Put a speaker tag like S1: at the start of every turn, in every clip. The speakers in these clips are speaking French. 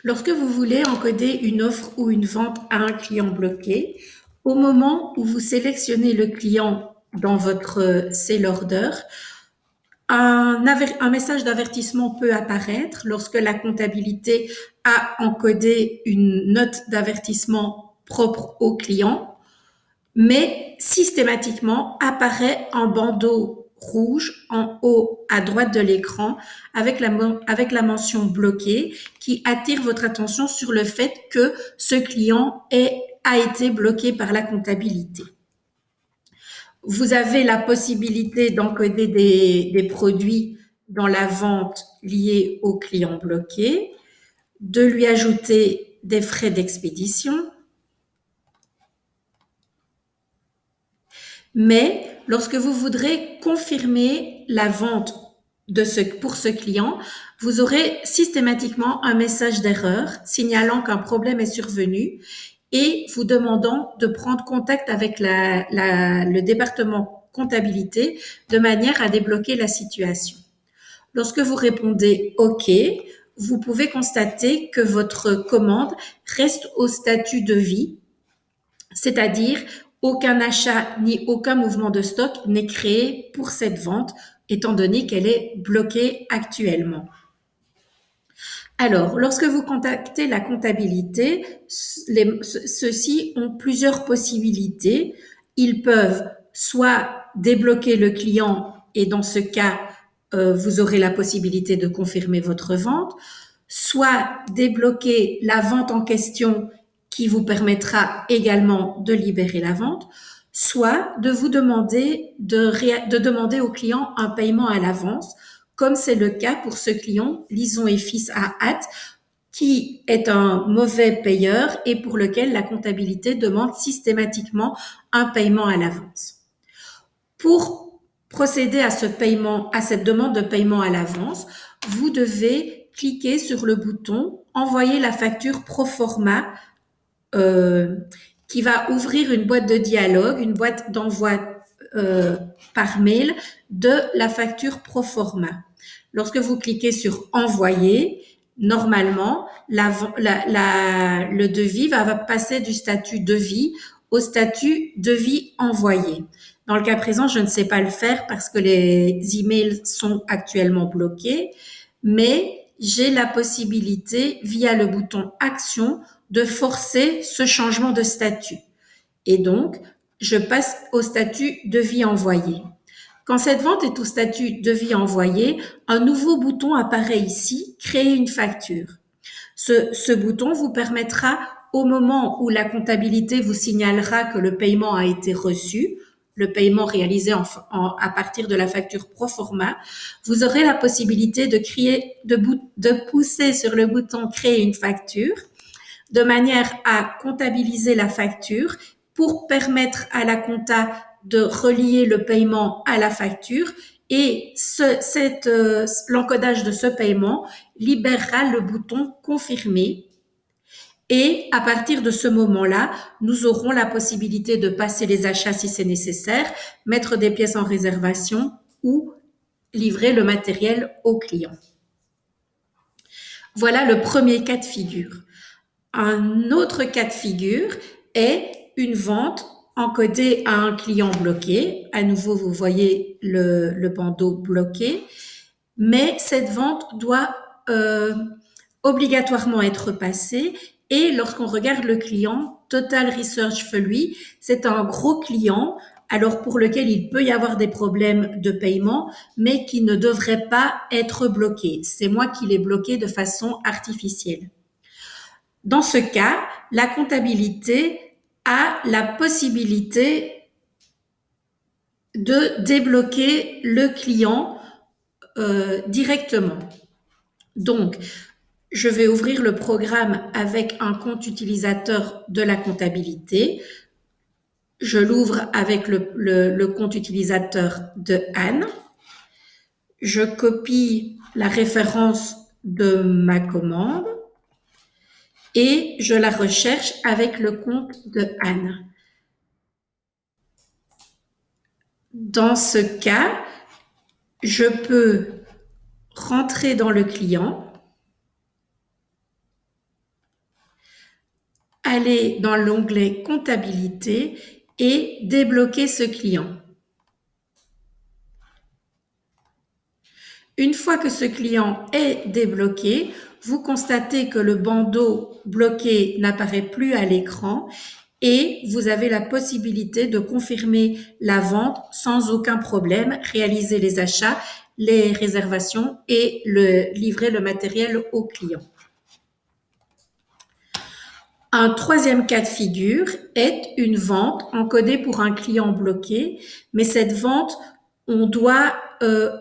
S1: Lorsque vous voulez encoder une offre ou une vente à un client bloqué, au moment où vous sélectionnez le client dans votre sale order, un message d'avertissement peut apparaître lorsque la comptabilité a encodé une note d'avertissement propre au client, mais systématiquement apparaît un bandeau rouge en haut à droite de l'écran avec la mention bloqué qui attire votre attention sur le fait que ce client a été bloqué par la comptabilité. Vous avez la possibilité d'encoder des produits dans la vente liée au client bloqué, de lui ajouter des frais d'expédition. Mais lorsque vous voudrez confirmer la vente pour ce client, vous aurez systématiquement un message d'erreur signalant qu'un problème est survenu et vous demandant de prendre contact avec le département comptabilité de manière à débloquer la situation. Lorsque vous répondez OK, vous pouvez constater que votre commande reste au statut de vie, c'est-à-dire aucun achat ni aucun mouvement de stock n'est créé pour cette vente, étant donné qu'elle est bloquée actuellement. Alors, lorsque vous contactez la comptabilité, ceux-ci ont plusieurs possibilités. Ils peuvent soit débloquer le client et dans ce cas, vous aurez la possibilité de confirmer votre vente, soit débloquer la vente en question qui vous permettra également de libérer la vente, soit de vous demander de demander au client un paiement à l'avance, comme c'est le cas pour ce client Lison et Fils à Hâte, qui est un mauvais payeur et pour lequel la comptabilité demande systématiquement un paiement à l'avance. Pour procéder à cette demande de paiement à l'avance, vous devez cliquer sur le bouton Envoyer la facture pro forma qui va ouvrir une boîte de dialogue, une boîte d'envoi par mail de la facture pro forma. Lorsque vous cliquez sur Envoyer, normalement, le devis va passer du statut devis au statut devis envoyé. Dans le cas présent, je ne sais pas le faire parce que les emails sont actuellement bloqués, mais j'ai la possibilité, via le bouton Action, de forcer ce changement de statut. Et donc, je passe au statut devis envoyé. Quand cette vente est au statut devis envoyé, un nouveau bouton apparaît ici, Créer une facture. Ce bouton vous permettra, au moment où la comptabilité vous signalera que le paiement a été reçu, le paiement réalisé à partir de la facture pro forma, vous aurez la possibilité de pousser sur le bouton Créer une facture de manière à comptabiliser la facture pour permettre à la compta de relier le paiement à la facture et l'encodage de ce paiement libérera le bouton Confirmer. Et à partir de ce moment-là, nous aurons la possibilité de passer les achats si c'est nécessaire, mettre des pièces en réservation ou livrer le matériel au client. Voilà le premier cas de figure. Un autre cas de figure est une vente encodée à un client bloqué. À nouveau, vous voyez le bandeau bloqué, mais cette vente doit obligatoirement être passée. Et lorsqu'on regarde le client, Total Research for lui, c'est un gros client, alors pour lequel il peut y avoir des problèmes de paiement, mais qui ne devrait pas être bloqué. C'est moi qui l'ai bloqué de façon artificielle. Dans ce cas, la comptabilité a la possibilité de débloquer le client directement. Donc, je vais ouvrir le programme avec un compte utilisateur de la comptabilité. Je l'ouvre avec le compte utilisateur de Anne. Je copie la référence de ma commande et je la recherche avec le compte de Anne. Dans ce cas, je peux rentrer dans le client aller dans l'onglet comptabilité et débloquer ce client. Une fois que ce client est débloqué, vous constatez que le bandeau bloqué n'apparaît plus à l'écran et vous avez la possibilité de confirmer la vente sans aucun problème, réaliser les achats, les réservations et livrer le matériel au client. Un troisième cas de figure est une vente encodée pour un client bloqué, mais cette vente, on doit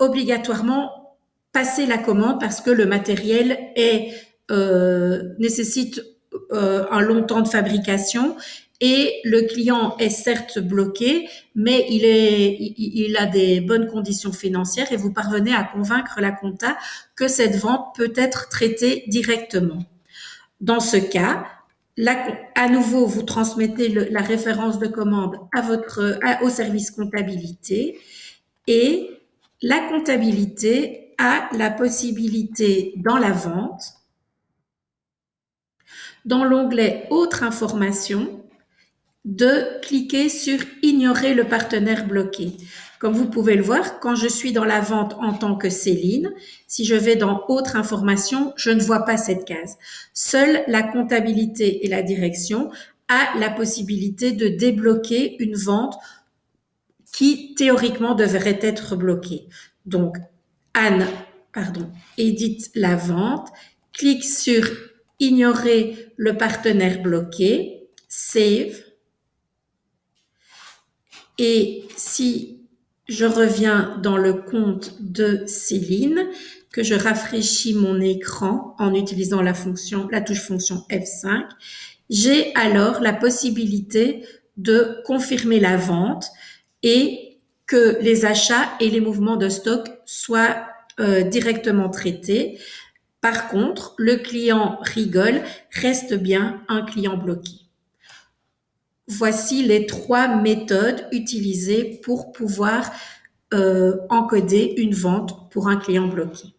S1: obligatoirement passer la commande parce que le matériel nécessite un long temps de fabrication et le client est certes bloqué, mais il a des bonnes conditions financières et vous parvenez à convaincre la compta que cette vente peut être traitée directement. Dans ce cas, à nouveau, vous transmettez la référence de commande au service comptabilité et la comptabilité a la possibilité dans la vente, dans l'onglet Autres informations, de cliquer sur Ignorer le partenaire bloqué. Comme vous pouvez le voir, quand je suis dans la vente en tant que Céline, si je vais dans Autres informations, je ne vois pas cette case. Seule la comptabilité et la direction a la possibilité de débloquer une vente qui théoriquement devrait être bloquée. Donc, Anne, édite la vente, clique sur Ignorer le partenaire bloqué, Save. Et si je reviens dans le compte de Céline, que je rafraîchis mon écran en utilisant la touche fonction F5, j'ai alors la possibilité de confirmer la vente et que les achats et les mouvements de stock soient directement traités. Par contre, le client rigole reste bien un client bloqué. Voici les 3 méthodes utilisées pour pouvoir encoder une vente pour un client bloqué.